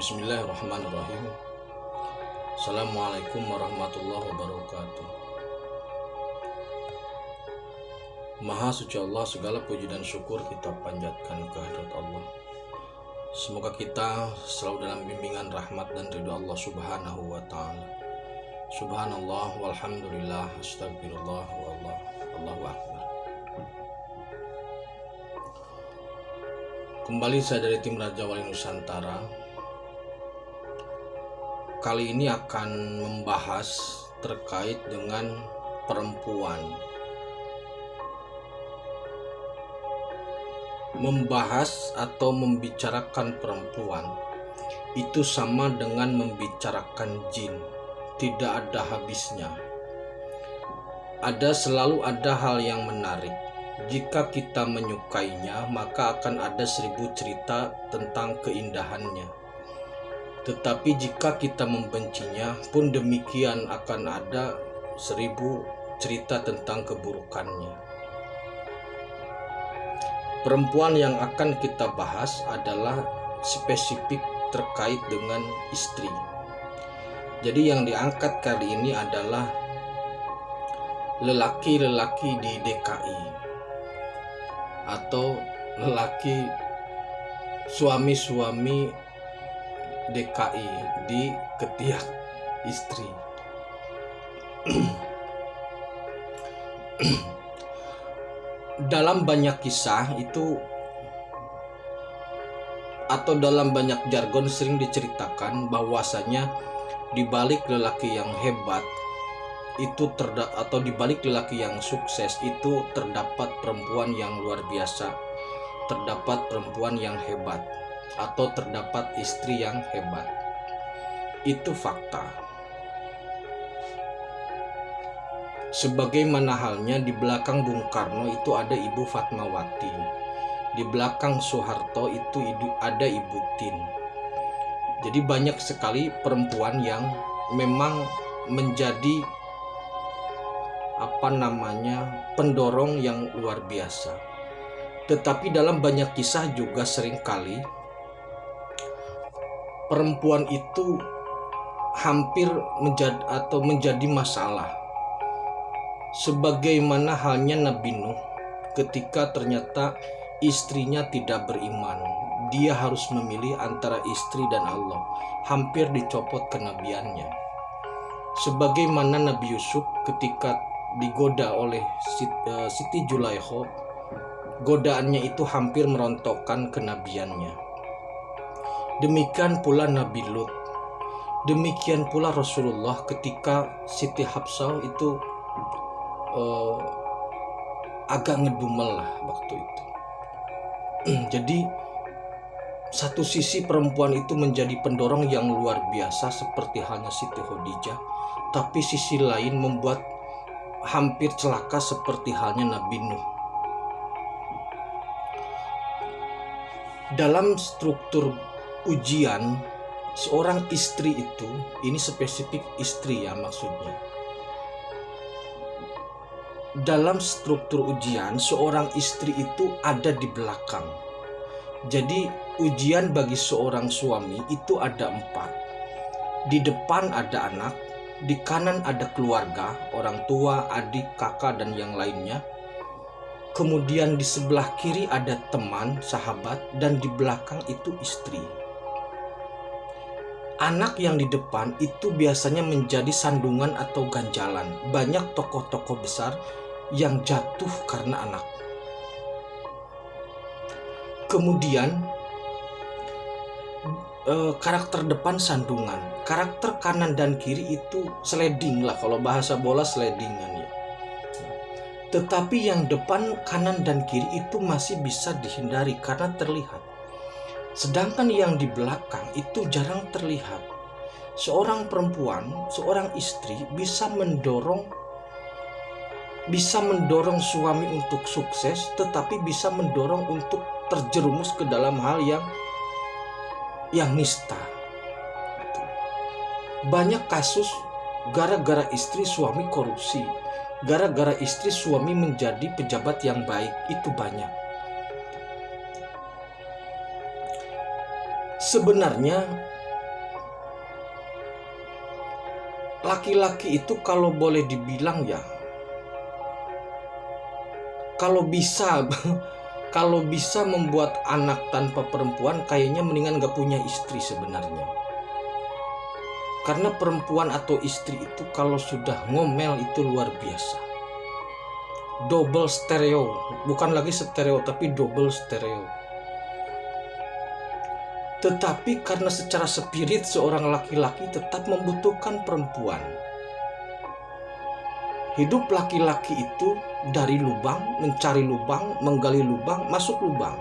Bismillahirrahmanirrahim. Assalamualaikum warahmatullahi wabarakatuh. Maha suci Allah, segala puji dan syukur kita panjatkan kehadirat Allah. Semoga kita selalu dalam bimbingan rahmat dan ridha Allah subhanahu wa ta'ala. Subhanallah walhamdulillah astagfirullah Allahu akbar. Kembali saya dari tim Raja Wali Nusantara. Kali ini akan membahas terkait dengan perempuan. Membahas atau membicarakan perempuan itu sama dengan membicarakan jin, tidak ada habisnya. Selalu ada hal yang menarik. Jika kita menyukainya, maka akan ada 1000 cerita tentang keindahannya. Tetapi jika kita membencinya pun demikian, akan ada 1000 cerita tentang keburukannya. Perempuan yang akan kita bahas adalah spesifik terkait dengan istri. Jadi yang diangkat kali ini adalah lelaki-lelaki di DKI atau suami-suami DKI di ketiak istri. Dalam banyak kisah itu atau dalam banyak jargon sering diceritakan bahwasanya di balik lelaki yang hebat itu atau di balik lelaki yang sukses itu terdapat perempuan yang luar biasa, terdapat perempuan yang hebat, atau terdapat istri yang hebat. Itu fakta. Sebagaimana halnya di belakang Bung Karno itu ada Ibu Fatmawati, di belakang Soeharto itu ada Ibu Tin. Jadi banyak sekali perempuan yang memang menjadi pendorong yang luar biasa. Tetapi dalam banyak kisah juga seringkali perempuan itu hampir menjadi masalah. Sebagaimana halnya Nabi Nuh ketika ternyata istrinya tidak beriman. Dia harus memilih antara istri dan Allah. Hampir dicopot kenabiannya. Sebagaimana Nabi Yusuf ketika digoda oleh Siti Julaikho, godaannya itu hampir merontokkan kenabiannya. Demikian pula Nabi Lut. Demikian pula Rasulullah ketika Siti Hafsah itu agak ngedumel lah waktu itu. Jadi satu sisi perempuan itu menjadi pendorong yang luar biasa seperti halnya Siti Khadijah, tapi sisi lain membuat hampir celaka seperti halnya Nabi Nuh. Dalam struktur ujian seorang istri itu, ini spesifik istri ya maksudnya. Dalam struktur ujian seorang istri itu ada di belakang. Jadi ujian bagi seorang suami itu ada 4. Di depan ada anak, di kanan ada keluarga, orang tua, adik, kakak dan yang lainnya. Kemudian di sebelah kiri ada teman, sahabat, dan di belakang itu istri. Anak yang di depan itu biasanya menjadi sandungan atau ganjalan. Banyak tokoh-tokoh besar yang jatuh karena anak. Kemudian karakter depan sandungan, karakter kanan dan kiri itu sliding lah, kalau bahasa bola slidingan ya. Tetapi yang depan, kanan dan kiri itu masih bisa dihindari karena terlihat. Sedangkan yang di belakang itu jarang terlihat. Seorang perempuan, seorang istri bisa mendorong suami untuk sukses, tetapi bisa mendorong untuk terjerumus ke dalam hal yang nista. Banyak kasus gara-gara istri suami korupsi, gara-gara istri suami menjadi pejabat yang baik, itu banyak. Sebenarnya laki-laki itu kalau boleh dibilang ya, kalau bisa kalau bisa membuat anak tanpa perempuan, kayaknya mendingan gak punya istri sebenarnya. Karena perempuan atau istri itu kalau sudah ngomel itu luar biasa. Double stereo, bukan lagi stereo tapi double stereo. Tetapi karena secara spirit seorang laki-laki tetap membutuhkan perempuan. Hidup laki-laki itu dari lubang, mencari lubang, menggali lubang, masuk lubang.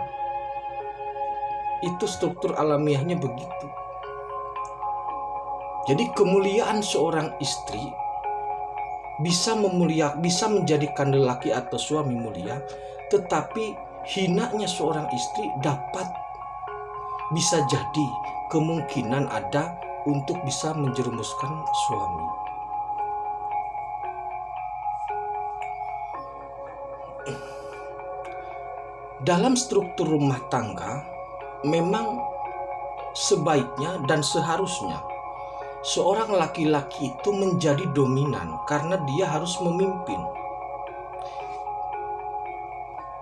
Itu struktur alamiahnya begitu. Jadi kemuliaan seorang istri bisa menjadikan lelaki atau suami mulia, tetapi hinanya seorang istri bisa jadi kemungkinan ada untuk bisa menjerumuskan suami. Dalam struktur rumah tangga, memang sebaiknya dan seharusnya seorang laki-laki itu menjadi dominan karena dia harus memimpin.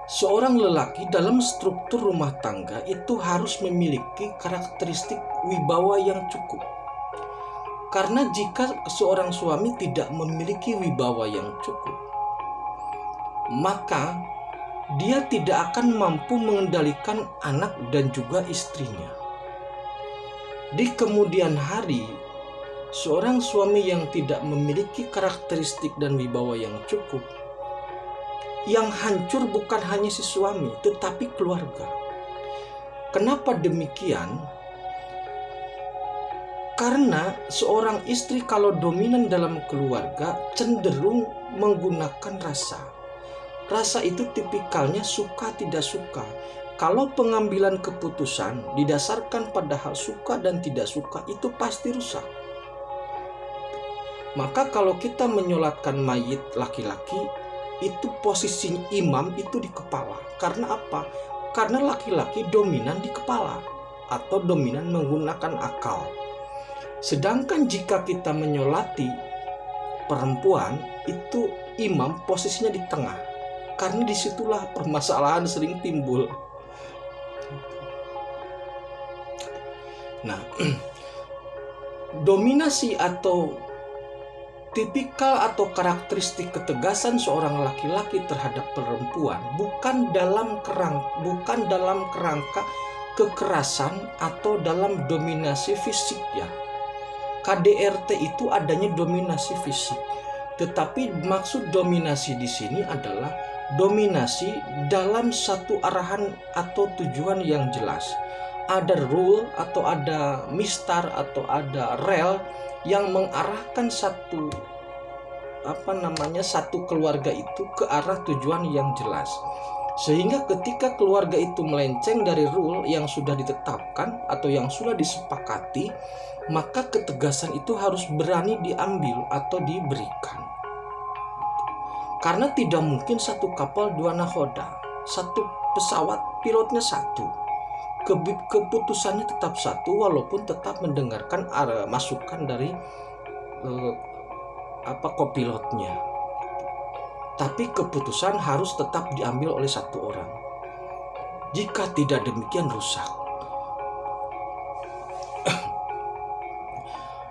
Seorang lelaki dalam struktur rumah tangga itu harus memiliki karakteristik wibawa yang cukup. Karena jika seorang suami tidak memiliki wibawa yang cukup, maka dia tidak akan mampu mengendalikan anak dan juga istrinya. Di kemudian hari, seorang suami yang tidak memiliki karakteristik dan wibawa yang cukup, yang hancur bukan hanya si suami, tetapi keluarga. Kenapa demikian? Karena seorang istri kalau dominan dalam keluarga cenderung menggunakan rasa. Rasa itu tipikalnya suka tidak suka. Kalau pengambilan keputusan didasarkan pada hal suka dan tidak suka, itu pasti rusak. Maka kalau kita menyolatkan mayit laki-laki, itu posisi imam itu di kepala. Karena apa? Karena laki-laki dominan di kepala atau dominan menggunakan akal. Sedangkan jika kita menyolati perempuan, itu imam posisinya di tengah. Karena disitulah permasalahan sering timbul. Nah, dominasi atau tipikal atau karakteristik ketegasan seorang laki-laki terhadap perempuan bukan dalam kerangka kekerasan atau dalam dominasi fisik ya. KDRT itu adanya dominasi fisik, tetapi maksud dominasi di sini adalah dominasi dalam satu arahan atau tujuan yang jelas. Ada rule atau ada mistar atau ada rel yang mengarahkan satu keluarga itu ke arah tujuan yang jelas. Sehingga ketika keluarga itu melenceng dari rule yang sudah ditetapkan atau yang sudah disepakati, maka ketegasan itu harus berani diambil atau diberikan. Karena tidak mungkin satu kapal dua nahoda, satu pesawat pilotnya satu. Keputusannya tetap satu walaupun tetap mendengarkan masukan dari kopilotnya. Tapi keputusan harus tetap diambil oleh satu orang. Jika tidak demikian rusak.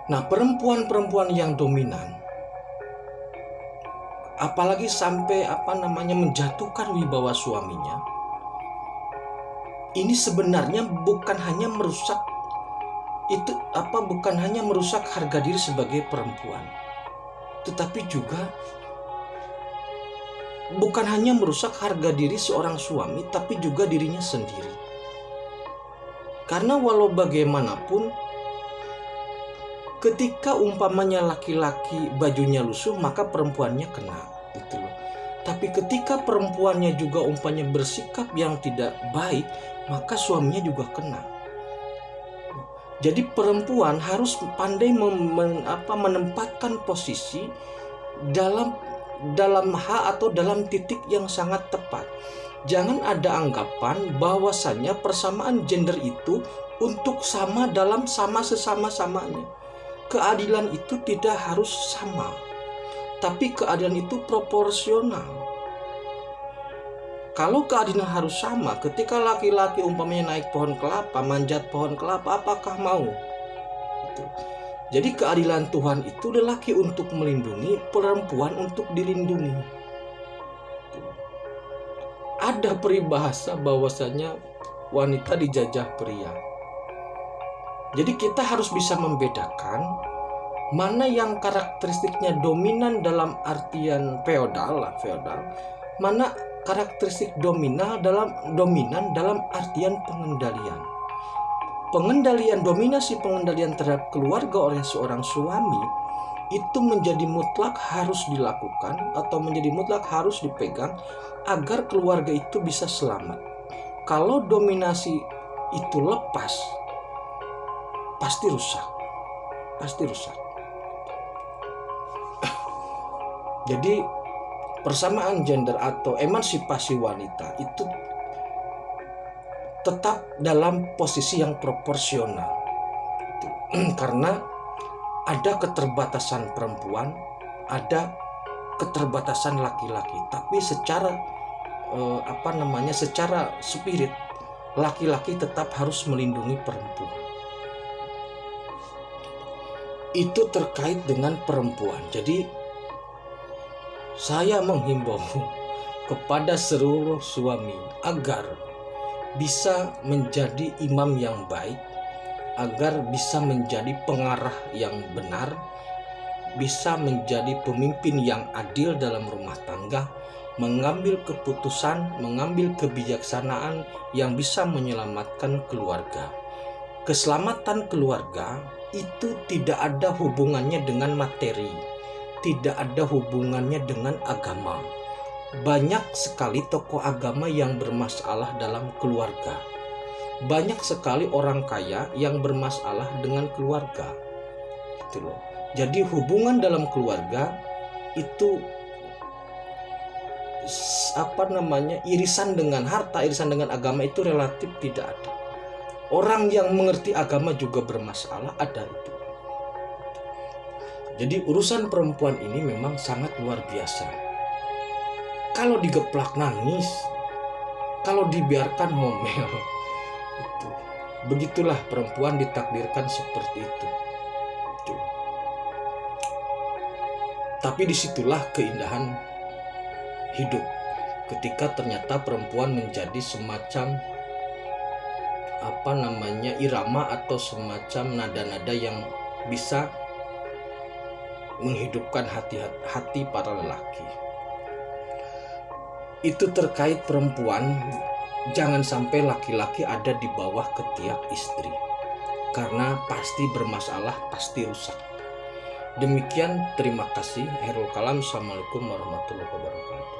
Nah, perempuan-perempuan yang dominan, apalagi sampai menjatuhkan wibawa suaminya, ini sebenarnya bukan hanya merusak harga diri sebagai perempuan, tetapi juga bukan hanya merusak harga diri seorang suami, tapi juga dirinya sendiri. Karena walau bagaimanapun, ketika umpamanya laki-laki bajunya lusuh, maka perempuannya kena, gitu loh. Tapi ketika perempuannya juga umpamanya bersikap yang tidak baik, maka suaminya juga kena. Jadi perempuan harus pandai menempatkan posisi dalam hal atau dalam titik yang sangat tepat. Jangan ada anggapan bahwasannya persamaan gender itu untuk sama dalam sesama-samanya. keadilan itu tidak harus sama, tapi keadilan itu proporsional. Kalau keadilan harus sama, ketika laki-laki umpamanya naik pohon kelapa, manjat pohon kelapa, apakah mau? Gitu. Jadi keadilan Tuhan itu lelaki untuk melindungi, perempuan untuk dilindungi. Ada peribahasa bahwasanya wanita dijajah pria. Jadi kita harus bisa membedakan mana yang karakteristiknya dominan dalam artian feodal, mana karakteristik dominan dalam artian pengendalian. Dominasi pengendalian terhadap keluarga oleh seorang suami itu menjadi mutlak harus dilakukan atau menjadi mutlak harus dipegang agar keluarga itu bisa selamat. Kalau dominasi itu lepas, pasti rusak. Jadi persamaan gender atau emansipasi wanita itu tetap dalam posisi yang proporsional. Karena ada keterbatasan perempuan, ada keterbatasan laki-laki, tapi secara secara spirit laki-laki tetap harus melindungi perempuan. Itu terkait dengan perempuan. Jadi saya menghimbau kepada seluruh suami agar bisa menjadi imam yang baik, agar bisa menjadi pengarah yang benar, bisa menjadi pemimpin yang adil dalam rumah tangga, mengambil keputusan, mengambil kebijaksanaan yang bisa menyelamatkan keluarga. Keselamatan keluarga itu tidak ada hubungannya dengan materi, tidak ada hubungannya dengan agama. Banyak sekali tokoh agama yang bermasalah dalam keluarga. Banyak sekali orang kaya yang bermasalah dengan keluarga. Gitu loh. Jadi hubungan dalam keluarga itu irisan dengan harta, irisan dengan agama itu relatif tidak ada. Orang yang mengerti agama juga bermasalah, ada itu. Jadi urusan perempuan ini memang sangat luar biasa. Kalau digeplak nangis, kalau dibiarkan ngomel, itu. Begitulah perempuan ditakdirkan seperti itu. Tapi disitulah keindahan hidup, ketika ternyata perempuan menjadi semacam irama atau semacam nada-nada yang bisa menghidupkan hati para lelaki. Itu terkait perempuan. Jangan sampai laki-laki ada di bawah ketiak istri, karena pasti bermasalah, pasti rusak. Demikian, terima kasih. Akhirul kalam. Assalamualaikum warahmatullahi wabarakatuh.